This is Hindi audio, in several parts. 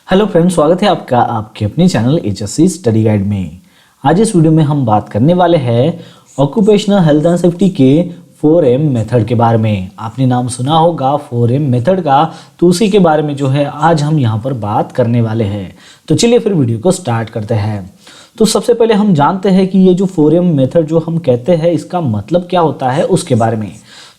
हेलो फ्रेंड्स, स्वागत है आपका आपके अपने चैनल एचएससी स्टडी गाइड में। आज इस वीडियो में हम बात करने वाले हैं ऑक्यूपेशनल हेल्थ एंड सेफ्टी के 4M मेथड के बारे में। आपने नाम सुना होगा 4M मेथड का, तो उसी के बारे में जो है आज हम यहाँ पर बात करने वाले हैं। तो चलिए फिर वीडियो को स्टार्ट करते हैं। तो सबसे पहले हम जानते हैं कि ये जो 4M मेथड जो हम कहते हैं इसका मतलब क्या होता है उसके बारे में।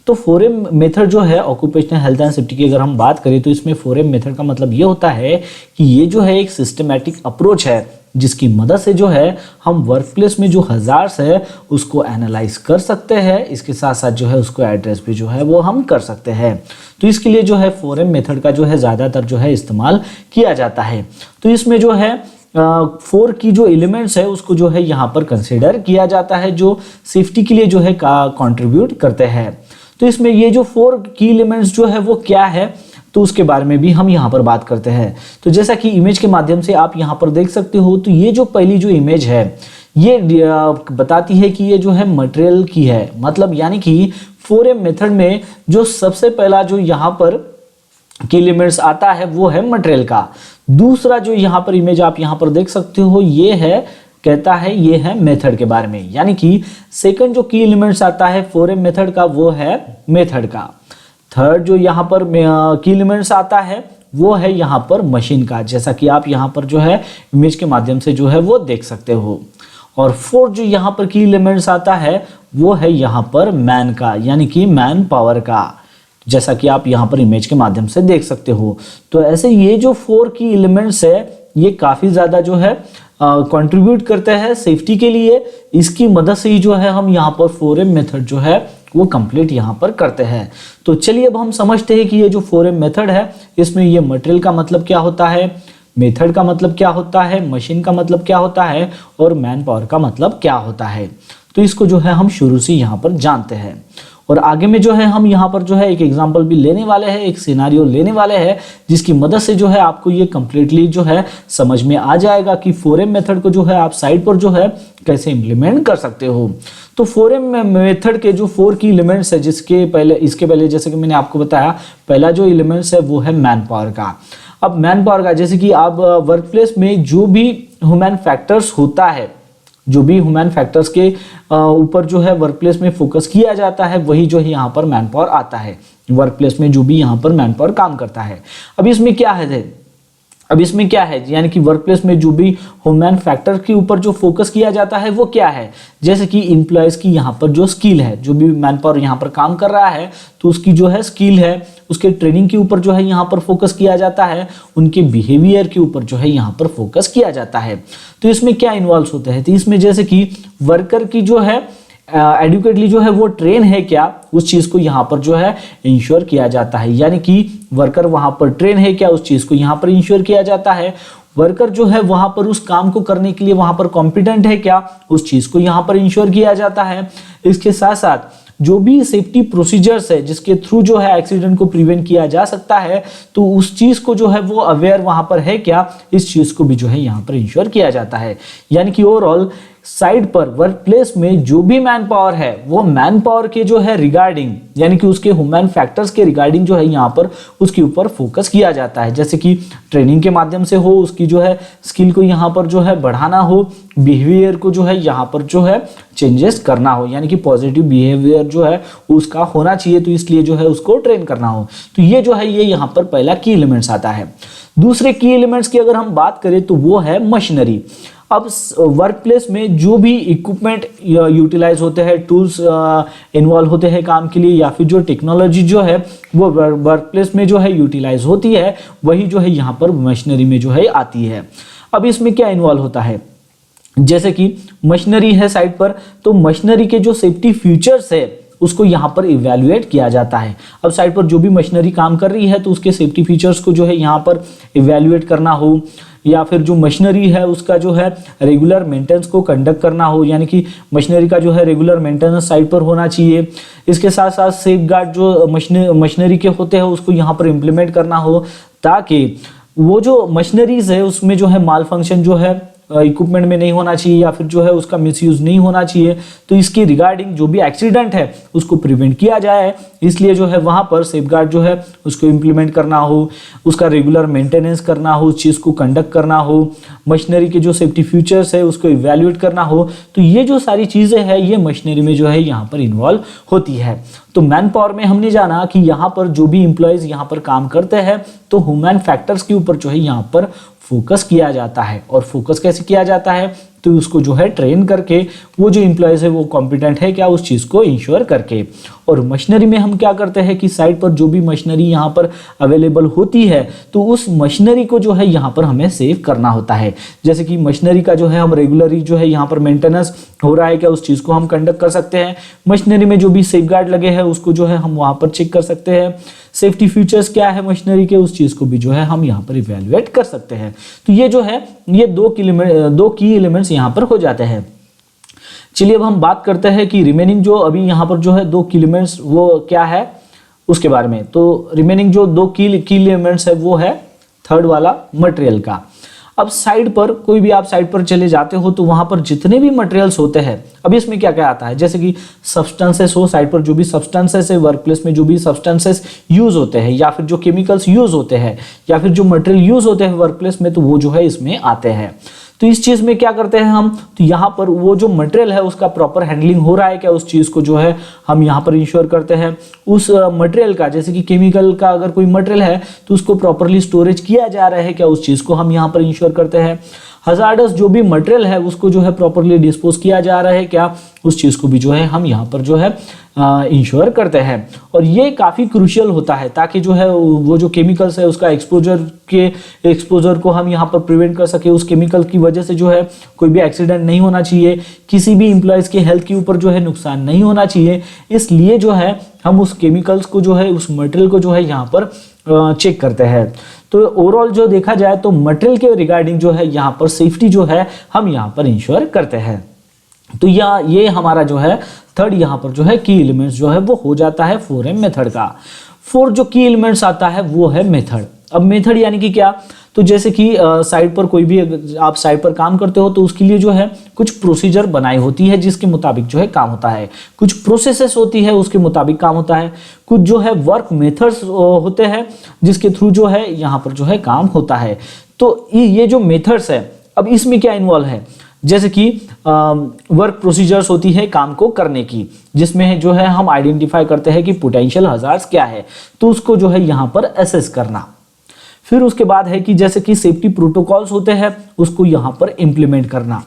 तो 4M मेथड जो है ऑक्यूपेशनल हेल्थ एंड सेफ्टी की अगर हम बात करें तो इसमें 4M मेथड का मतलब ये होता है कि ये जो है एक सिस्टमैटिक अप्रोच है जिसकी मदद से जो है हम वर्क प्लेस में जो हजार्ड्स है उसको एनालाइज कर सकते हैं। इसके साथ साथ जो है उसको एड्रेस भी जो है वो हम कर सकते हैं। तो इसके लिए जो है 4M मेथड का जो है ज़्यादातर जो है इस्तेमाल किया जाता है। तो इसमें जो है 4 की जो एलिमेंट्स है उसको जो है यहाँ पर कंसिडर किया जाता है जो सेफ्टी के लिए जो है कंट्रीब्यूट करते हैं। तो इसमें ये जो 4 की एलिमेंट्स जो है वो क्या है तो उसके बारे में भी हम यहाँ पर बात करते हैं। तो जैसा कि इमेज के माध्यम से आप यहाँ पर देख सकते हो, तो ये जो पहली जो इमेज है ये बताती है कि ये जो है मटेरियल की है। मतलब यानी कि 4M मेथड में जो सबसे पहला जो यहाँ पर की एलिमेंट्स आता है वो है मटेरियल का। दूसरा जो यहाँ पर इमेज आप यहाँ पर देख सकते हो ये है, कहता है ये है मेथड के बारे में। यानी कि सेकंड जो की एलिमेंट्स आता है 4M मेथड का वो है मेथड का। थर्ड जो यहाँ पर की एलिमेंट्स आता है वो है यहाँ पर मशीन का, जैसा कि आप यहाँ पर जो है इमेज के माध्यम से जो है वो देख सकते हो। और फोर्थ जो यहाँ पर की एलिमेंट्स आता है वो है यहाँ पर मैन का, यानी कि मैन पावर का, जैसा कि आप यहाँ पर इमेज के माध्यम से देख सकते हो। तो ऐसे ये जो 4 की एलिमेंट्स है ये काफ़ी ज़्यादा जो है कंट्रीब्यूट करते हैं सेफ्टी के लिए। इसकी मदद से ही जो है हम यहाँ पर 4M मेथड जो है वो कंप्लीट यहाँ पर करते हैं। तो चलिए अब हम समझते हैं कि ये जो 4M मेथड है इसमें ये मटेरियल का मतलब क्या होता है, मेथड का मतलब क्या होता है, मशीन का मतलब क्या होता है और मैन पावर का मतलब क्या होता है। तो इसको जो है हम शुरू से यहाँ पर जानते हैं। और आगे में जो है हम यहाँ पर जो है एक एग्जांपल भी लेने वाले हैं, एक सिनेरियो लेने वाले हैं जिसकी मदद से जो है आपको ये कंप्लीटली जो है समझ में आ जाएगा कि 4M मेथड को जो है आप साइड पर जो है कैसे इम्प्लीमेंट कर सकते हो। तो 4M मेथड के जो 4 की एलिमेंट्स है इसके पहले जैसे कि मैंने आपको बताया पहला जो एलिमेंट्स है वो है मैन पावर का। अब मैन पावर का जैसे कि आप वर्क प्लेस में जो भी ह्यूमन फैक्टर्स होता है, जो भी ह्यूमन फैक्टर्स के ऊपर जो है वर्क प्लेस में फोकस किया जाता है वही जो है यहाँ पर मैन पावर आता है। वर्क प्लेस में जो भी यहाँ पर मैन पावर काम करता है। अब इसमें क्या है, यानी कि वर्क प्लेस में जो भी ह्यूमन फैक्टर के ऊपर जो फोकस किया जाता है वो क्या है, जैसे कि एम्प्लॉयज़ की यहाँ पर जो स्किल है, जो भी मैन पावर यहाँ पर काम कर रहा है तो उसकी जो है स्किल है, उसके ट्रेनिंग के ऊपर जो है यहाँ पर फोकस किया जाता है, उनके बिहेवियर के ऊपर जो है यहाँ पर फोकस किया जाता है। तो इसमें क्या इन्वॉल्व होते हैं, तो इसमें जैसे कि वर्कर की जो है एडुकेटली जो है वो ट्रेन है क्या, उस चीज़ को यहाँ पर जो है इंश्योर किया जाता है। यानी कि वर्कर वहाँ पर ट्रेन है क्या, उस चीज़ को यहाँ पर इंश्योर किया जाता है। वर्कर जो है वहाँ पर उस काम को करने के लिए वहाँ पर कॉम्पिटेंट है क्या, उस चीज़ को यहाँ पर इंश्योर किया जाता है। इसके साथ साथ जो भी सेफ्टी प्रोसीजर्स है जिसके थ्रू जो है एक्सीडेंट को प्रिवेंट किया जा सकता है तो उस चीज़ को जो है वो अवेयर वहाँ पर है क्या, इस चीज़ को भी जो है यहाँ पर इंश्योर किया जाता है। यानी कि ओवरऑल साइड पर वर्क प्लेस में जो भी मैन पावर है वो मैन पावर के जो है रिगार्डिंग, यानी कि उसके ह्यूमन फैक्टर्स के रिगार्डिंग जो है यहाँ पर उसके ऊपर फोकस किया जाता है। जैसे कि ट्रेनिंग के माध्यम से हो, उसकी जो है स्किल को यहाँ पर जो है बढ़ाना हो, बिहेवियर को जो है यहाँ पर जो है चेंजेस करना हो, यानी कि पॉजिटिव बिहेवियर जो है उसका होना चाहिए, तो इसलिए जो है उसको ट्रेन करना हो। तो ये जो है ये यहाँ पर पहला की एलिमेंट्स आता है। दूसरे की एलिमेंट्स की अगर हम बात करें तो वो है मशीनरी। अब वर्क प्लेस में जो भी इक्विपमेंट यूटिलाइज होते हैं, टूल्स इन्वॉल्व होते हैं काम के लिए, या फिर जो टेक्नोलॉजी जो है वो वर्क प्लेस में जो है यूटिलाइज होती है वही जो है यहाँ पर मशीनरी में जो है आती है। अब इसमें क्या इन्वॉल्व होता है, जैसे कि मशीनरी है साइड पर, तो मशीनरी के जो सेफ्टी फीचर्स है उसको यहाँ पर इवैल्यूएट किया जाता है। अब साइड पर जो भी मशीनरी काम कर रही है तो उसके सेफ्टी फीचर्स को जो है यहाँ पर इवैल्यूएट करना हो, या फिर जो मशीनरी है उसका जो है रेगुलर मेंटेनेंस को कंडक्ट करना हो, यानी कि मशीनरी का जो है रेगुलर मेंटेनेंस साइड पर होना चाहिए। इसके साथ साथ सेफगार्ड जो मशीनरी के होते हैं उसको यहाँ पर इम्प्लीमेंट करना हो, ताकि वो जो मशीनरीज है उसमें जो है माल फंक्शन जो है इक्विपमेंट में नहीं होना चाहिए या फिर जो है उसका मिसयूज नहीं होना चाहिए। तो इसके रिगार्डिंग जो भी एक्सीडेंट है उसको प्रिवेंट किया जाए, इसलिए जो है वहां पर सेफगार्ड जो है उसको इम्प्लीमेंट करना हो, उसका रेगुलर मेंटेनेंस करना हो, उस चीज को कंडक्ट करना हो, मशीनरी के जो सेफ्टी फीचर्स है उसको इवैल्यूएट करना हो। तो ये जो सारी चीजें हैं ये मशीनरी में जो है यहाँ पर इन्वॉल्व होती है। तो मैन पावर में हमने जाना कि यहाँ पर जो भी इंप्लॉयज यहाँ पर काम करते हैं तो ह्यूमन फैक्टर्स के ऊपर जो है यहाँ पर फोकस किया जाता है। और फोकस कैसे किया जाता है, तो उसको जो है ट्रेन करके वो जो इंप्लॉयज है वो कॉम्पिटेंट है क्या उस चीज को इंश्योर करके। और मशीनरी में हम क्या करते हैं कि साइट पर जो भी मशीनरी यहाँ पर अवेलेबल होती है तो उस मशीनरी को जो है यहाँ पर हमें सेव करना होता है। जैसे कि मशीनरी का जो है हम रेगुलरली जो है यहाँ पर मेंटेनेंस हो रहा है क्या उस चीज को हम कंडक्ट कर सकते हैं। मशीनरी में जो भी सेफगार्ड लगे हैं उसको जो है हम वहां पर चेक कर सकते हैं। सेफ्टी फीचर्स क्या है मशीनरी के उस चीज को भी जो है हम यहाँ पर इवेल्युएट कर सकते हैं। तो ये जो है ये दो की एलिमेंट्स यहाँ पर हो जाते हैं। चलिए अब हम बात करते हैं कि रिमेनिंग जो अभी यहाँ पर जो है दो की एलिमेंट्स वो क्या है उसके बारे में। तो रिमेनिंग जो दो की एलिमेंट्स है वो है थर्ड वाला मटेरियल का। अब साइड पर कोई भी आप साइड पर चले जाते हो तो वहां पर जितने भी मटेरियल्स होते हैं, अब इसमें क्या क्या आता है, जैसे कि सब्सटेंसेस हो, साइड पर जो भी सब्सटेंसेस है, वर्क प्लेस में जो भी सब्सटेंसेस यूज होते हैं या फिर जो केमिकल्स यूज होते हैं या फिर जो मटेरियल यूज होते हैं वर्क प्लेस में, तो वो जो है इसमें आते हैं। तो इस चीज में क्या करते हैं हम, तो यहाँ पर वो जो मटेरियल है उसका प्रॉपर हैंडलिंग हो रहा है क्या उस चीज को जो है हम यहाँ पर इंश्योर करते हैं। उस मटेरियल का, जैसे कि केमिकल का अगर कोई मटेरियल है तो उसको प्रॉपरली स्टोरेज किया जा रहा है क्या उस चीज को हम यहाँ पर इंश्योर करते हैं। हजार्डस जो भी मटेरियल है उसको जो है प्रॉपरली डिस्पोज किया जा रहा है क्या उस चीज को भी जो है हम यहाँ पर जो है इंश्योर करते हैं। और ये काफी क्रूशियल होता है ताकि जो है वो जो केमिकल्स है उसका एक्सपोजर को हम यहाँ पर प्रिवेंट कर सके। उस केमिकल की वजह से जो है कोई भी एक्सीडेंट नहीं होना चाहिए, किसी भी इंप्लॉयज के हेल्थ के ऊपर जो है नुकसान नहीं होना चाहिए, इसलिए जो है हम उस केमिकल्स को जो है उस मटेरियल को जो है यहाँ पर चेक करते हैं। तो ओवरऑल जो देखा जाए तो मटेरियल के रिगार्डिंग जो है यहाँ पर सेफ्टी जो है हम यहाँ पर इंश्योर करते हैं। तो ये हमारा जो है थर्ड यहाँ पर जो है की एलिमेंट्स जो है वो हो जाता है 4M मेथड का। फोर्थ जो की एलिमेंट्स आता है वो है मेथड। अब मेथड यानी कि क्या, तो जैसे कि साइट पर कोई भी आप साइट पर काम करते हो तो उसके लिए जो है कुछ प्रोसीजर बनाई होती है जिसके मुताबिक जो है काम होता है, कुछ प्रोसेसेस होती है उसके मुताबिक काम होता है, कुछ जो है वर्क मेथड्स होते हैं जिसके थ्रू जो है यहाँ पर जो है काम होता है। तो ये जो मेथड्स है अब इसमें क्या इन्वॉल्व है, जैसे कि वर्क प्रोसीजर्स होती है काम को करने की, जिसमें जो है हम आइडेंटिफाई करते हैं कि पोटेंशियल हजार्ड्स क्या है तो उसको जो है यहाँ पर असेस करना। फिर उसके बाद है कि जैसे कि सेफ्टी प्रोटोकॉल्स होते हैं उसको यहाँ पर इम्प्लीमेंट करना।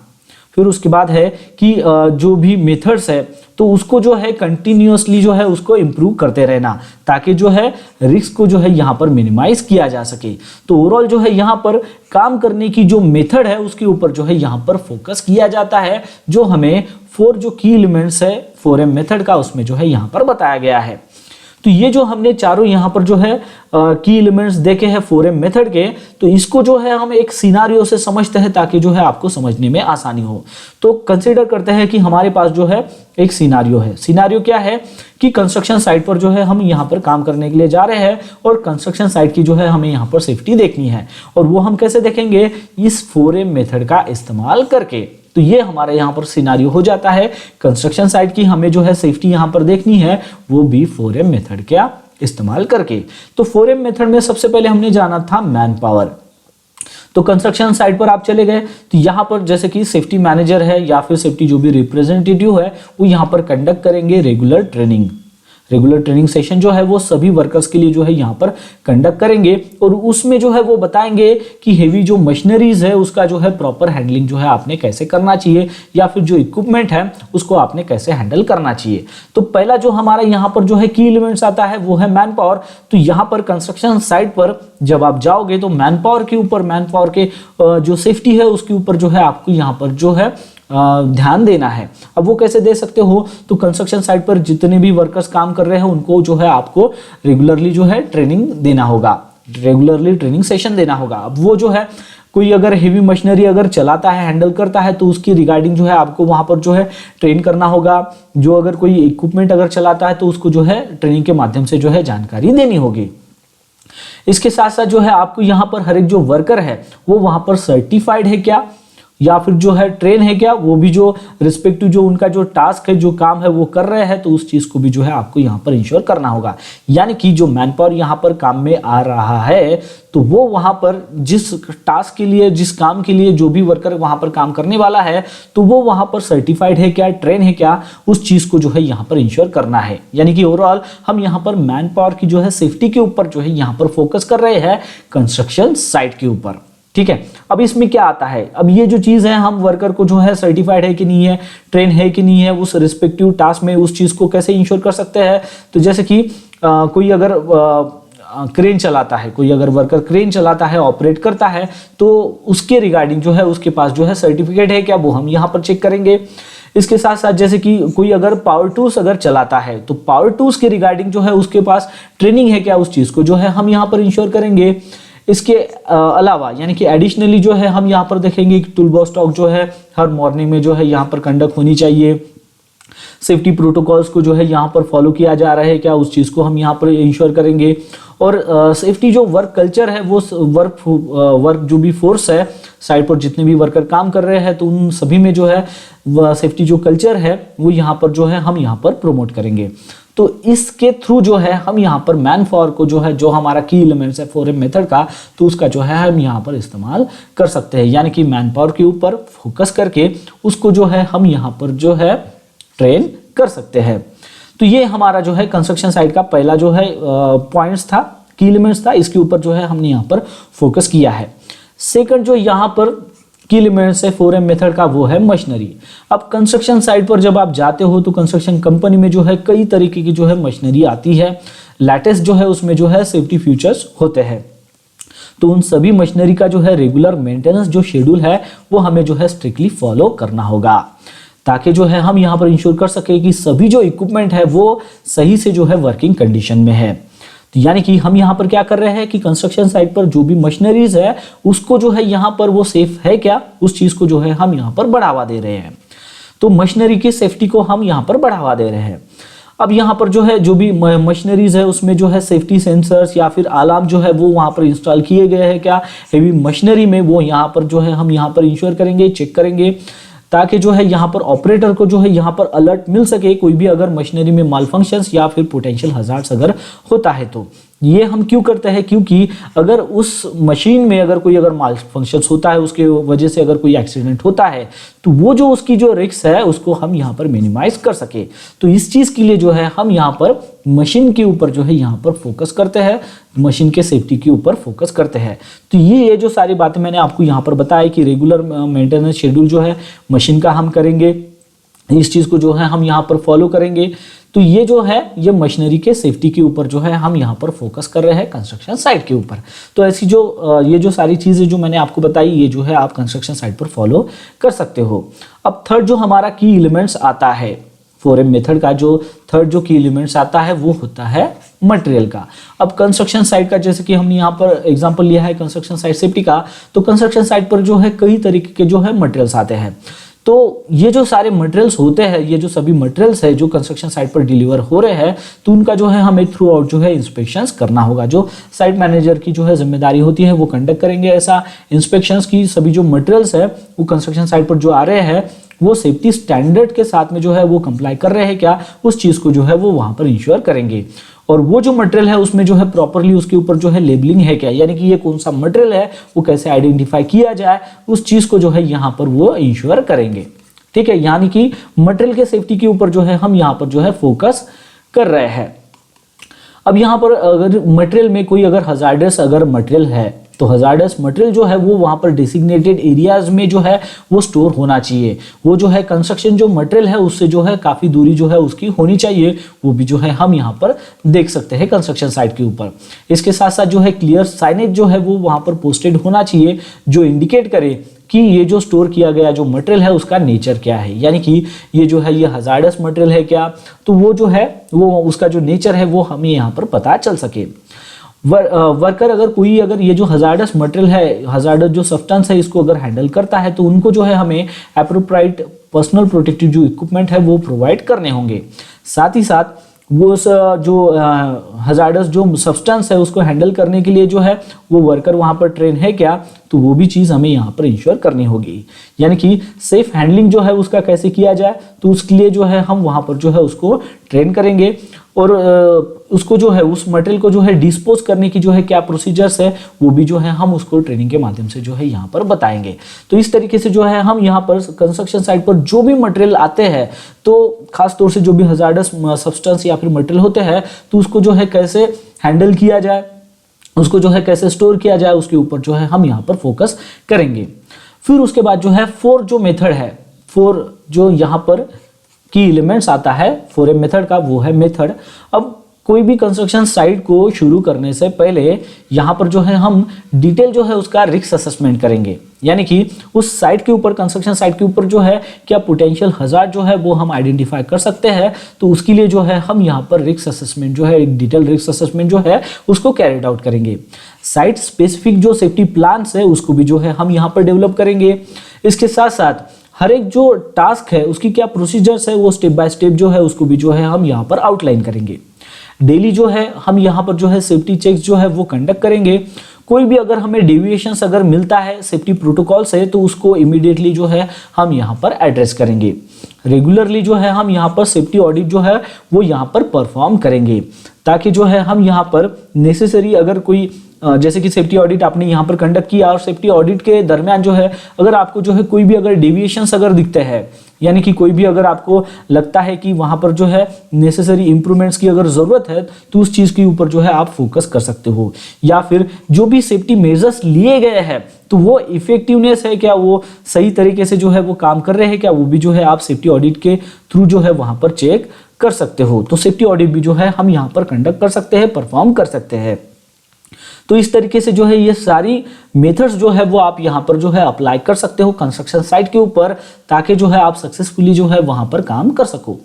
फिर उसके बाद है कि जो भी मेथड्स है तो उसको जो है कंटिन्यूअसली जो है उसको इम्प्रूव करते रहना ताकि जो है रिस्क को जो है यहाँ पर मिनिमाइज किया जा सके। तो ओवरऑल जो है यहाँ पर काम करने की जो मेथड है उसके ऊपर जो है यहाँ पर फोकस किया जाता है, जो हमें 4 जो की एलिमेंट्स है 4M मेथड का उसमें जो है यहाँ पर बताया गया है। तो ये जो हमने चारों यहाँ पर जो है की एलिमेंट्स देखे हैं 4M मेथड के, तो इसको जो है हम एक सिनारियो से समझते हैं ताकि जो है आपको समझने में आसानी हो। तो कंसीडर करते हैं कि हमारे पास जो है एक सिनारियो है। सिनारियो क्या है कि कंस्ट्रक्शन साइट पर जो है हम यहाँ पर काम करने के लिए जा रहे हैं और कंस्ट्रक्शन साइट की जो है हमें यहाँ पर सेफ्टी देखनी है, और वो हम कैसे देखेंगे, इस 4M मेथड का इस्तेमाल करके। तो ये हमारे यहाँ पर सिनारियो हो जाता है, कंस्ट्रक्शन साइट की हमें जो है सेफ्टी यहाँ पर देखनी है वो भी 4M मेथड का इस्तेमाल करके। तो 4M मेथड में सबसे पहले हमने जाना था मैन पावर। तो कंस्ट्रक्शन साइट पर आप चले गए तो यहाँ पर जैसे कि सेफ्टी मैनेजर है या फिर सेफ्टी जो भी रिप्रेजेंटेटिव है वो यहाँ पर कंडक्ट करेंगे रेगुलर ट्रेनिंग सेशन जो है वो सभी वर्कर्स के लिए जो है यहाँ पर कंडक्ट करेंगे, और उसमें जो है वो बताएंगे कि हेवी जो मशीनरीज है उसका जो है प्रॉपर हैंडलिंग जो है आपने कैसे करना चाहिए या फिर जो इक्विपमेंट है उसको आपने कैसे हैंडल करना चाहिए। तो पहला जो हमारा यहाँ पर जो है की एलिमेंट्स आता है वो है मैन पावर। तो यहाँ पर कंस्ट्रक्शन साइट पर जब आप जाओगे तो मैन पावर के जो सेफ्टी है उसके ऊपर जो है आपको यहाँ पर जो है ध्यान देना है। अब वो कैसे दे सकते हो, तो कंस्ट्रक्शन साइट पर जितने भी वर्कर्स काम कर रहे हैं उनको जो है आपको रेगुलरली जो है ट्रेनिंग सेशन देना होगा। अब वो जो है कोई अगर हेवी मशीनरी अगर चलाता है, हैंडल करता है, तो उसकी रिगार्डिंग जो है आपको वहां पर जो है ट्रेन करना होगा। जो अगर कोई इक्विपमेंट अगर चलाता है तो उसको जो है ट्रेनिंग के माध्यम से जो है जानकारी देनी होगी। इसके साथ साथ जो है आपको यहाँ पर हर एक जो वर्कर है वो वहां पर सर्टिफाइड है क्या, या फिर जो है ट्रेन है क्या, वो भी जो रिस्पेक्टिव जो उनका जो टास्क है, जो काम है वो कर रहे हैं, तो उस चीज को भी जो है आपको यहाँ पर इंश्योर करना होगा। यानी कि जो मैन पावर यहाँ पर काम में आ रहा है तो वो वहां पर जिस टास्क के लिए, जिस काम के लिए जो भी वर्कर वहां पर काम करने वाला है, तो वो वहां पर सर्टिफाइड है क्या, ट्रेन है क्या, उस चीज को जो है यहाँ पर इंश्योर करना है। यानी कि ओवरऑल हम यहाँ पर मैन पावर की जो है सेफ्टी के ऊपर जो है यहाँ पर फोकस कर रहे हैं कंस्ट्रक्शन साइट के ऊपर। ठीक है, अब इसमें क्या आता है, अब ये जो चीज है, हम वर्कर को जो है सर्टिफाइड है कि नहीं है, ट्रेन है कि नहीं है, उस रिस्पेक्टिव टास्क में उस चीज को कैसे इंश्योर कर सकते हैं। तो जैसे कि कोई अगर क्रेन चलाता है, कोई अगर वर्कर क्रेन चलाता है, ऑपरेट करता है, तो उसके रिगार्डिंग जो है उसके पास जो है सर्टिफिकेट है क्या, वो हम यहाँ पर चेक करेंगे। इसके साथ साथ जैसे कि कोई अगर पावर टूल्स अगर चलाता है, तो पावर टूल्स के रिगार्डिंग जो है उसके पास ट्रेनिंग है क्या, उस चीज को जो है हम यहाँ पर इंश्योर करेंगे। इसके अलावा यानी कि एडिशनली जो है हम यहाँ पर देखेंगे कि टूल बॉक्स टॉक जो है हर मॉर्निंग में जो है यहाँ पर कंडक्ट होनी चाहिए। सेफ्टी प्रोटोकॉल्स को जो है यहाँ पर फॉलो किया जा रहा है क्या, उस चीज़ को हम यहाँ पर इंश्योर करेंगे। और सेफ्टी जो वर्क कल्चर है, वो वर्क जो भी फोर्स है साइड पर, जितने भी वर्कर काम कर रहे हैं, तो उन सभी में जो है सेफ्टी जो कल्चर है वो यहाँ पर जो है हम यहाँ पर प्रमोट करेंगे। तो इसके थ्रू जो है हम यहाँ पर मैन पावर को जो है, जो हमारा की एलिमेंट्स है 4M मेथड का, तो उसका जो है हम यहाँ पर इस्तेमाल कर सकते हैं। यानी कि मैन पावर के ऊपर फोकस करके उसको जो है हम यहाँ पर जो है ट्रेन कर सकते हैं। तो ये हमारा जो है कंस्ट्रक्शन साइट का पहला जो है पॉइंट्स था, की एलिमेंट्स था, इसके ऊपर जो है हमने यहाँ पर फोकस किया है। सेकंड जो यहाँ पर की एलिमेंट्स है 4M मेथड का, वो है मशीनरी। अब कंस्ट्रक्शन साइट पर जब आप जाते हो तो कंस्ट्रक्शन कंपनी में जो है कई तरीके की जो है मशीनरी आती है। लेटेस्ट जो है उसमें जो है सेफ्टी फीचर्स होते हैं, तो उन सभी मशीनरी का जो है रेगुलर मेंटेनेंस जो शेड्यूल है वो हमें जो है स्ट्रिक्टली फॉलो करना होगा, ताकि जो है हम यहाँ पर इंश्योर कर सके कि सभी जो इक्विपमेंट है वो सही से जो है वर्किंग कंडीशन में है। तो यानी कि हम यहाँ पर क्या कर रहे हैं कि कंस्ट्रक्शन साइट पर जो भी मशीनरीज है उसको जो है यहाँ पर वो सेफ है क्या, उस चीज को जो है हम यहाँ पर बढ़ावा दे रहे हैं। तो मशीनरी की सेफ्टी को हम यहाँ पर बढ़ावा दे रहे हैं। अब यहाँ पर जो है जो भी मशीनरीज है उसमें जो है सेफ्टी सेंसर्स या फिर अलार्म जो है वो वहाँ पर इंस्टॉल किए गए हैं क्या हेवी मशीनरी में, वो यहाँ पर जो है हम यहाँ पर इंश्योर करेंगे, चेक करेंगे, ताकि जो है यहाँ पर ऑपरेटर को जो है यहाँ पर अलर्ट मिल सके कोई भी अगर मशीनरी में माल फंक्शंस या फिर पोटेंशियल हजार्ड्स अगर होता है। तो ये हम क्यों करते हैं, क्योंकि अगर उस मशीन में अगर कोई अगर माल फंक्शंस होता है, उसके वजह से अगर कोई एक्सीडेंट होता है, तो वो जो उसकी जो रिस्क है उसको हम यहाँ पर मिनिमाइज कर सके। तो इस चीज़ के लिए जो है हम यहाँ पर मशीन के ऊपर जो है यहाँ पर फोकस करते हैं, मशीन के सेफ्टी के ऊपर फोकस करते हैं। तो ये जो सारी बातें मैंने आपको यहाँ पर बताया कि रेगुलर मेंटेनेंस शेड्यूल जो है मशीन का हम करेंगे, इस चीज़ को जो है हम यहाँ पर फॉलो करेंगे। तो ये जो है ये मशीनरी के सेफ्टी के ऊपर जो है हम यहाँ पर फोकस कर रहे हैं कंस्ट्रक्शन साइट के ऊपर। तो ऐसी जो ये जो सारी चीज़ें जो मैंने आपको बताई, ये जो है आप कंस्ट्रक्शन साइट पर फॉलो कर सकते हो। अब थर्ड जो हमारा की एलिमेंट्स आता है 4M मेथड का, जो थर्ड जो की एलिमेंट्स आता है वो होता है मटेरियल का। अब कंस्ट्रक्शन साइट का जैसे कि हमने यहाँ पर एग्जांपल लिया है कंस्ट्रक्शन साइट सेफ्टी का, तो कंस्ट्रक्शन साइट पर जो है कई तरीके के जो है मटेरियल्स आते हैं। तो ये जो सारे मटेरियल्स होते हैं, ये जो सभी मटेरियल्स है जो कंस्ट्रक्शन साइट पर डिलीवर हो रहे हैं, तो उनका जो है हमें थ्रू आउट जो है इंस्पेक्शंस करना होगा। जो साइट मैनेजर की जो है जिम्मेदारी होती है वो कंडक्ट करेंगे ऐसा इंस्पेक्शंस की सभी जो मटेरियल्स है वो कंस्ट्रक्शन साइट पर जो आ रहे हैं वो सेफ्टी स्टैंडर्ड के साथ में जो है वो कंप्लाई कर रहे हैं क्या, उस चीज़ को जो है वो वहाँ पर इंश्योर करेंगे। और वो जो मटेरियल है उसमें जो है प्रॉपरली उसके ऊपर जो है लेबलिंग है क्या, यानी कि ये कौन सा मटेरियल है वो कैसे आइडेंटिफाई किया जाए, उस चीज़ को जो है यहाँ पर वो इंश्योर करेंगे। ठीक है, यानी कि मटेरियल के सेफ्टी के ऊपर जो है हम यहाँ पर जो है फोकस कर रहे हैं। अब यहाँ पर अगर मटेरियल में कोई अगर हजार्डस अगर मटेरियल है, तो हजार्डस मटेरियल जो है वो वहाँ पर डेसिग्नेटेड एरियाज में जो है वो स्टोर होना चाहिए। वो जो है कंस्ट्रक्शन जो मटेरियल है उससे जो है काफ़ी दूरी जो है उसकी होनी चाहिए, वो भी जो है हम यहाँ पर देख सकते हैं कंस्ट्रक्शन साइट के ऊपर। इसके साथ साथ जो है क्लियर साइनेज जो है वो वहाँ पर पोस्टेड होना चाहिए, जो इंडिकेट करे कि ये जो स्टोर किया गया जो मटेरियल है उसका नेचर क्या है, यानी कि ये जो है ये हजार्डस मटेरियल है क्या, तो वो जो है वो उसका जो नेचर है वो हमें यहाँ पर पता चल सके। वर्कर अगर कोई अगर ये जो हजार्डस मटेरियल है, हजार्डस जो सब्सटेंस है, इसको अगर हैंडल करता है तो उनको जो है हमें एप्रोप्रिएट पर्सनल प्रोटेक्टिव जो इक्विपमेंट है वो प्रोवाइड करने होंगे। साथ ही साथ वो जो हजार्डस जो सब्सटेंस है उसको हैंडल करने के लिए जो है वो वर्कर वहाँ पर ट्रेन है क्या, तो वो भी चीज़ हमें यहाँ पर इंश्योर करनी होगी। यानी कि सेफ हैंडलिंग जो है उसका कैसे किया जाए, तो उसके लिए जो है हम वहाँ पर जो है उसको ट्रेन करेंगे और उसको जो है उस मटेरियल को जो है डिस्पोज करने की जो है क्या प्रोसीजर्स है वो भी जो है हम उसको ट्रेनिंग के माध्यम से जो है यहाँ पर बताएंगे। तो इस तरीके से जो है हम यहाँ पर कंस्ट्रक्शन साइट पर जो भी मटेरियल आते हैं, तो खास तौर से जो भी हजार्डस सब्सटेंस या फिर मटेरियल होते हैं, तो उसको जो है कैसे हैंडल किया जाए, उसको जो है कैसे स्टोर किया जाए, उसके ऊपर जो है हम यहाँ पर फोकस करेंगे। फिर उसके बाद जो है 4 जो मेथड है, 4 जो यहाँ पर की एलिमेंट्स आता है 4M मेथड का, वो है मेथड। अब कोई भी कंस्ट्रक्शन साइट को शुरू करने से पहले यहाँ पर जो है हम डिटेल जो है उसका रिस्क असेसमेंट करेंगे। यानी कि उस साइट के ऊपर, कंस्ट्रक्शन साइट के ऊपर जो है क्या पोटेंशियल हजार्ड जो है वो हम आइडेंटिफाई कर सकते हैं, तो उसके लिए जो है हम यहाँ पर रिस्क असेसमेंट जो है, एक डिटेल रिस्क असेसमेंट जो है उसको कैरिड आउट करेंगे। साइट स्पेसिफिक जो सेफ्टी प्लान है उसको भी जो है हम यहाँ पर डेवलप करेंगे। इसके साथ साथ हर एक जो टास्क है उसकी क्या प्रोसीजर्स है वो स्टेप बाय स्टेप जो है उसको भी जो है हम यहाँ पर आउटलाइन करेंगे। डेली जो है हम यहाँ पर जो है सेफ्टी चेक्स जो है वो कंडक्ट करेंगे। कोई भी अगर हमें डेविएशंस अगर मिलता है सेफ्टी प्रोटोकॉल से, तो उसको इमीडिएटली जो है हम यहाँ पर एड्रेस करेंगे। रेगुलरली जो है हम यहाँ पर सेफ्टी ऑडिट जो है वो यहाँ पर परफॉर्म करेंगे, ताकि जो है हम यहाँ पर नेसेसरी अगर कोई जैसे कि सेफ्टी ऑडिट आपने यहाँ पर कंडक्ट किया और सेफ्टी ऑडिट के दरमियान जो है अगर आपको जो है कोई भी अगर डेविएशंस अगर दिखते हैं, यानी कि कोई भी अगर आपको लगता है कि वहाँ पर जो है नेसेसरी इंप्रूवमेंट्स की अगर ज़रूरत है, तो उस चीज़ के ऊपर जो है आप फोकस कर सकते हो। या फिर जो भी सेफ्टी मेजर्स लिए गए हैं तो वो इफेक्टिवनेस है क्या, वो सही तरीके से जो है वो काम कर रहे हैं क्या, वो भी जो है आप सेफ्टी ऑडिट के थ्रू जो है वहाँ पर चेक कर सकते हो। तो सेफ्टी ऑडिट भी जो है हम यहाँ पर कंडक्ट कर सकते हैं, परफॉर्म कर सकते हैं। तो इस तरीके से जो है ये सारी मेथड्स जो है वो आप यहाँ पर जो है अप्लाई कर सकते हो कंस्ट्रक्शन साइट के ऊपर, ताकि जो है आप सक्सेसफुली जो है वहाँ पर काम कर सको।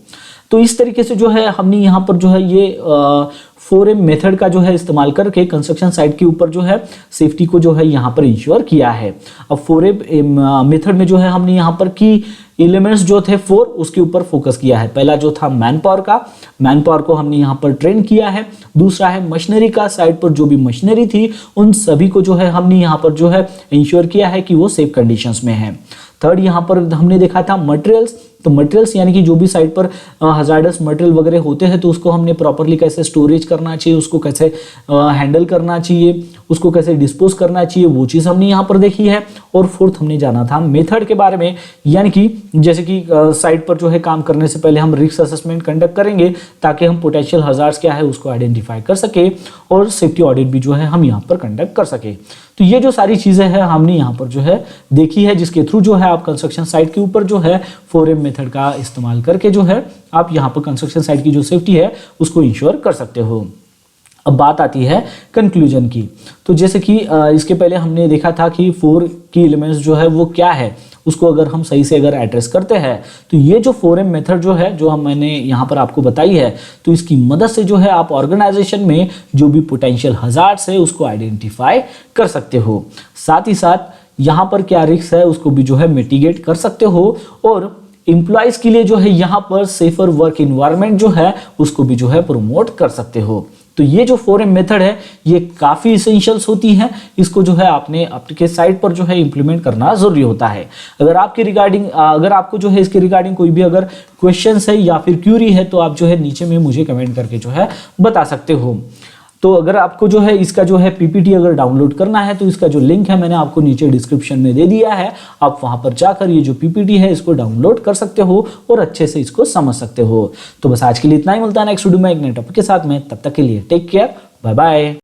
तो इस तरीके से जो है हमने यहाँ पर जो है ये 4M मेथड का जो है इस्तेमाल करके कंस्ट्रक्शन साइट के ऊपर जो है सेफ्टी को जो है यहाँ पर इंश्योर किया है। अब 4M मेथड में जो है हमने यहाँ पर की एलिमेंट्स जो थे 4 उसके ऊपर फोकस किया है। पहला जो था मैन पावर का, मैन पावर को हमने यहाँ पर ट्रेन किया है। दूसरा है मशीनरी का, साइट पर जो भी मशीनरी थी उन सभी को जो है हमने यहाँ पर जो है इंश्योर किया है कि वो सेफ कंडीशंस में है। थर्ड यहाँ पर हमने देखा था मटेरियल्स, तो मटेरियल्स यानी कि जो भी साइट पर हजार्डस मटेरियल वगैरह होते हैं तो उसको हमने प्रॉपरली कैसे स्टोरेज करना चाहिए, उसको कैसे हैंडल करना चाहिए, उसको कैसे डिस्पोज करना चाहिए, वो चीज़ हमने यहाँ पर देखी है। और फोर्थ हमने जाना था मेथड के बारे में, यानी कि जैसे कि साइट पर जो है काम करने से पहले हम रिस्क असेसमेंट कंडक्ट करेंगे ताकि हम पोटेंशियल हजार्ड्स क्या है उसको आइडेंटिफाई कर सके और सेफ्टी ऑडिट भी जो है हम यहाँ पर कंडक्ट कर सके। तो ये जो सारी चीज़ें हैं हमने यहाँ पर जो है देखी है, जिसके थ्रू जो है आप कंस्ट्रक्शन साइट के ऊपर जो है 4M मेथड का इस्तेमाल करके जो है आप यहाँ पर कंस्ट्रक्शन साइट की जो सेफ्टी है उसको इंश्योर कर सकते हो। अब बात आती है कंक्लूजन की। तो जैसे कि इसके पहले हमने देखा था कि 4 की एलिमेंट्स जो है वो क्या है, उसको अगर हम सही से अगर एड्रेस करते हैं तो ये जो 4M मेथड जो है जो मैंने यहाँ पर आपको बताई है, तो इसकी मदद से जो है आप ऑर्गेनाइजेशन में जो भी पोटेंशियल हजार्ड्स है उसको आइडेंटिफाई कर सकते हो। साथ ही साथ यहाँ पर क्या रिस्क है उसको भी जो है मिटिगेट कर सकते हो और एम्प्लॉयज के लिए जो है यहाँ पर सेफर वर्क इन्वायरमेंट जो है उसको भी जो है प्रमोट कर सकते हो। तो ये जो 4M मेथड है ये काफ़ी इसेंशियल्स होती हैं, इसको जो है आपने आपके साइट पर जो है इंप्लीमेंट करना ज़रूरी होता है। अगर आपके रिगार्डिंग अगर आपको जो है इसके रिगार्डिंग कोई भी अगर क्वेश्चंस है या फिर क्यूरी है तो आप जो है नीचे में मुझे कमेंट करके जो है बता सकते हो। तो अगर आपको जो है इसका जो है पीपीटी अगर डाउनलोड करना है तो इसका जो लिंक है मैंने आपको नीचे डिस्क्रिप्शन में दे दिया है, आप वहां पर जाकर ये जो पीपीटी है इसको डाउनलोड कर सकते हो और अच्छे से इसको समझ सकते हो। तो बस आज के लिए इतना ही, मिलता है नेक्स्ट वीडियो में एक नए टॉपिक के साथ में, तब तक के लिए टेक केयर, बाय बाय।